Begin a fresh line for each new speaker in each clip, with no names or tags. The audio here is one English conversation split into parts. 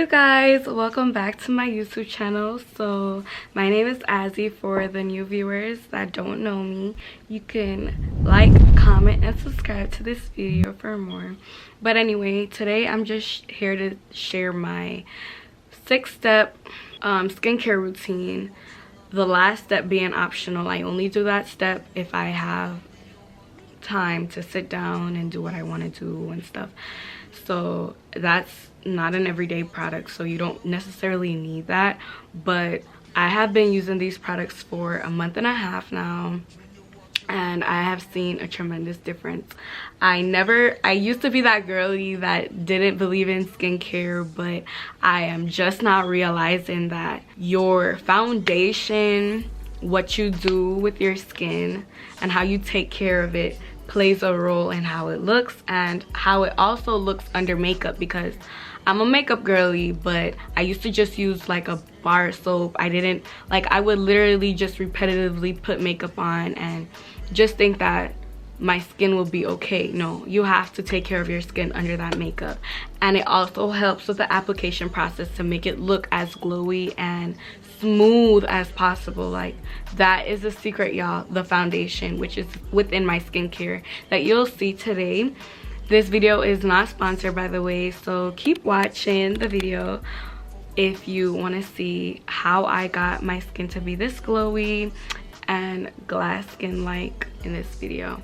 you guys, welcome back to my YouTube channel. So my name is Azzy. For the new viewers that don't know me, you can like, comment, and subscribe to this video for more. But anyway, today I'm just here to share my 6-step skincare routine. The last step being optional. I only do that step if I have time to sit down and do what I want to do and stuff. So that's not an everyday product, so you don't necessarily need that, but I have been using these products for a month and a half now, and I have seen a tremendous difference. I used to be that girly that didn't believe in skincare, but I am just now realizing that your foundation, what you do with your skin and how you take care of it, plays a role in how it looks and how it also looks under makeup. Because I'm a makeup girly, but I used to just use like a bar of soap. I would literally just repetitively put makeup on and just think that my skin will be okay. No, you have to take care of your skin under that makeup, and it also helps with the application process to make it look as glowy and smooth as possible. Like, that is the secret, y'all, the foundation, which is within my skincare that you'll see today. This video is not sponsored, by the way, so keep watching the video if you want to see how I got my skin to be this glowy and glass skin like in this video.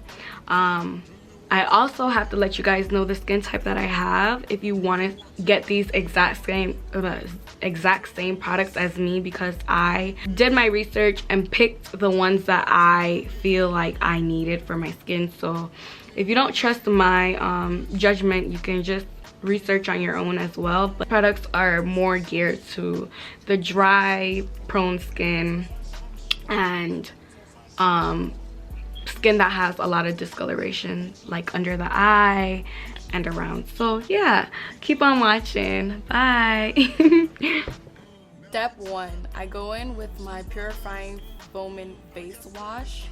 I also have to let you guys know the skin type that I have if you want to get these exact same products as me, because I did my research and picked the ones that I feel like I needed for my skin. So if you don't trust my judgment, you can just research on your own as well. But products are more geared to the dry, prone skin and skin that has a lot of discoloration, like under the eye and around. So yeah, keep on watching. Bye. Step 1, I go in with my purifying foaming face wash,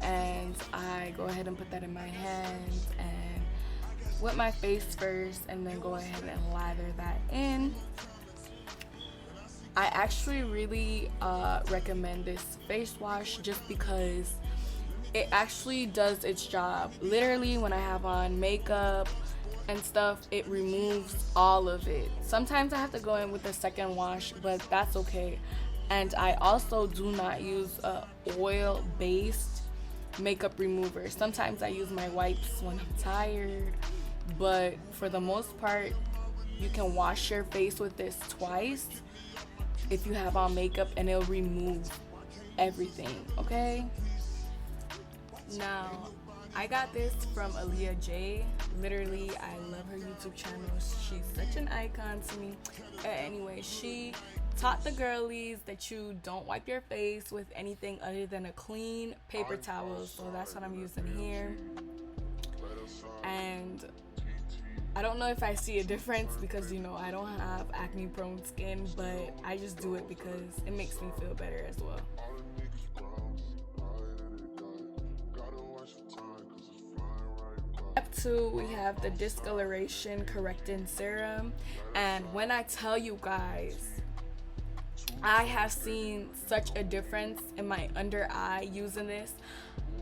and I go ahead and put that in my hands and wet my face first, and then go ahead and lather that in. I actually really recommend this face wash just because it actually does its job. Literally, when I have on makeup and stuff, it removes all of it. Sometimes I have to go in with a second wash, but that's okay. And I also do not use a oil-based makeup remover. Sometimes I use my wipes when I'm tired, but for the most part, you can wash your face with this twice if you have on makeup, and it'll remove everything, okay? Now, I got this from Aaliyah J. Literally, I love her YouTube channel. She's such an icon to me. Anyway, she taught the girlies that you don't wipe your face with anything other than a clean paper towel. So that's what I'm using here. And I don't know if I see a difference because, you know, I don't have acne prone skin, but I just do it because it makes me feel better as well. Step 2, we have the discoloration correcting serum, and when I tell you guys, I have seen such a difference in my under eye using this.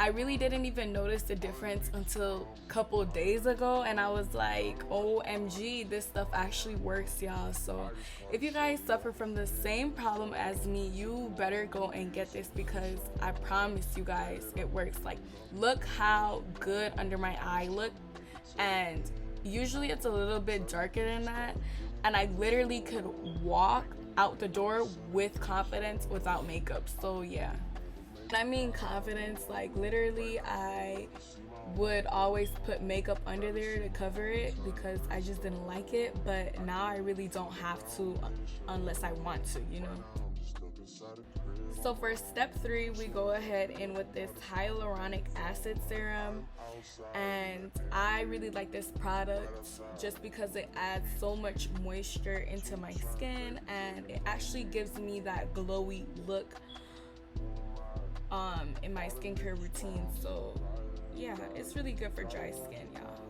I really didn't even notice the difference until a couple days ago, and I was like, OMG, this stuff actually works, y'all. So if you guys suffer from the same problem as me, you better go and get this, because I promise you guys it works. Like, look how good under my eye look, and usually it's a little bit darker than that, and I literally could walk out the door with confidence without makeup. So yeah, I mean confidence, like literally I would always put makeup under there to cover it because I just didn't like it, but now I really don't have to unless I want to, you know. So for step 3, we go ahead in with this hyaluronic acid serum, and I really like this product just because it adds so much moisture into my skin, and it actually gives me that glowy look in my skincare routine. So yeah, it's really good for dry skin, y'all.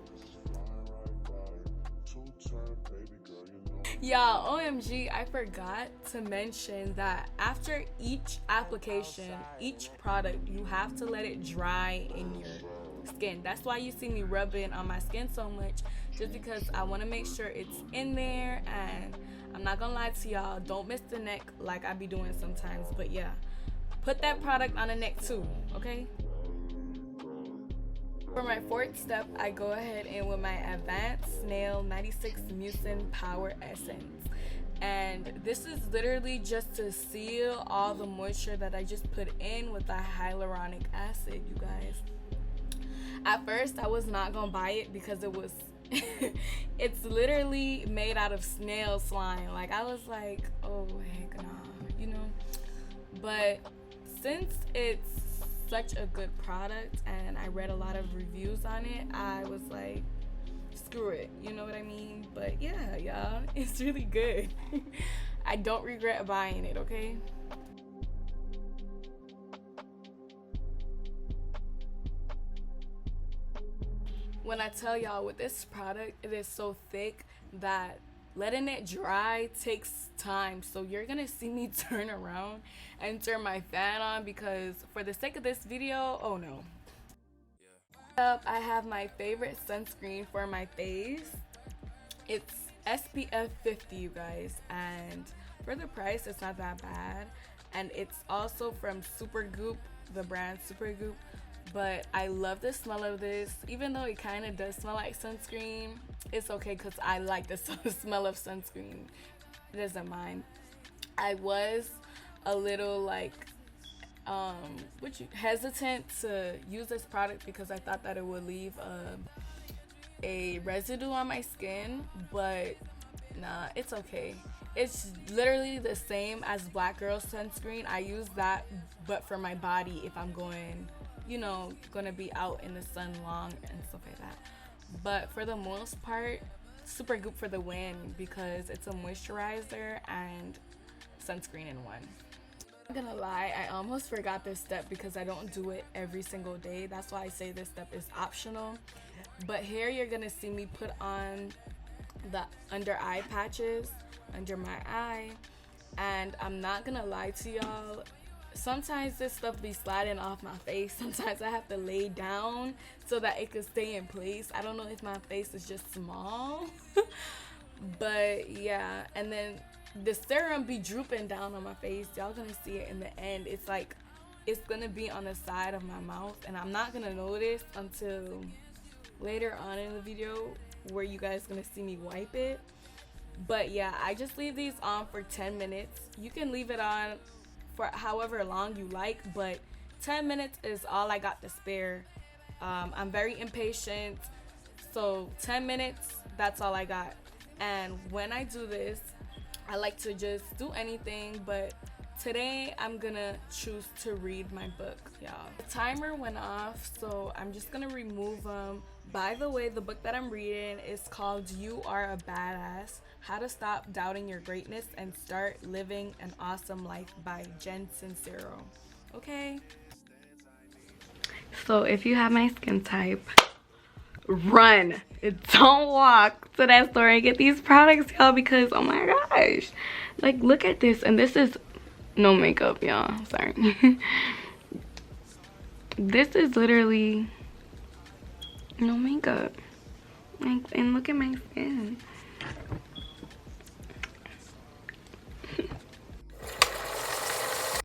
Y'all, OMG, I forgot to mention that after each application, each product, you have to let it dry in your skin. That's why you see me rubbing on my skin so much, just because I want to make sure it's in there. And I'm not gonna lie to y'all, don't miss the neck like I be doing sometimes. But yeah, put that product on the neck too, okay? For my fourth step, I go ahead and with my Advanced Snail 96 Mucin Power Essence. And this is literally just to seal all the moisture that I just put in with the hyaluronic acid, you guys. At first, I was not gonna buy it because it was it's literally made out of snail slime. Like, I was like, oh heck nah, you know. But since it's such a good product and I read a lot of reviews on it, I was like, screw it, you know what I mean? But yeah, y'all, it's really good. I don't regret buying it, okay? When I tell y'all, with this product, it is so thick that letting it dry takes time. So you're gonna see me turn around and turn my fan on, because for the sake of this video, oh no. Up, I have my favorite sunscreen for my face. It's SPF 50, you guys, and for the price, it's not that bad. And it's also from Supergoop, the brand Supergoop. But I love the smell of this. Even though it kind of does smell like sunscreen, it's okay because I like the smell of sunscreen. It doesn't mind. I was a little like hesitant to use this product because I thought that it would leave a residue on my skin, but nah, it's okay. It's literally the same as Black Girl sunscreen. I use that, but for my body if I'm going, you know, gonna be out in the sun long and stuff like that. But for the most part, Supergoop for the win, because it's a moisturizer and sunscreen in one. I'm not gonna lie, I almost forgot this step because I don't do it every single day. That's why I say this step is optional. But here you're gonna see me put on the under eye patches under my eye, and I'm not gonna lie to y'all, sometimes this stuff be sliding off my face. Sometimes I have to lay down so that it could stay in place. I don't know if my face is just small. But yeah, and then the serum be drooping down on my face. Y'all gonna see it in the end. It's like, it's gonna be on the side of my mouth, and I'm not gonna notice until later on in the video where you guys gonna see me wipe it. But yeah, I just leave these on for 10 minutes. You can leave it on for however long you like, but 10 minutes is all I got to spare. I'm very impatient, so 10 minutes, that's all I got. And when I do this, I like to just do anything, but today I'm gonna choose to read my book, y'all. The timer went off, so I'm just gonna remove them. By the way, the book that I'm reading is called You Are a Badass: How to Stop Doubting Your Greatness and Start Living an Awesome Life by Jen Sincero. Okay? So if you have my skin type, run. Don't walk to that store and get these products, y'all, because oh my gosh. Like, look at this. And this is no makeup, y'all. Sorry. This is literally no makeup. Like, and look at my skin.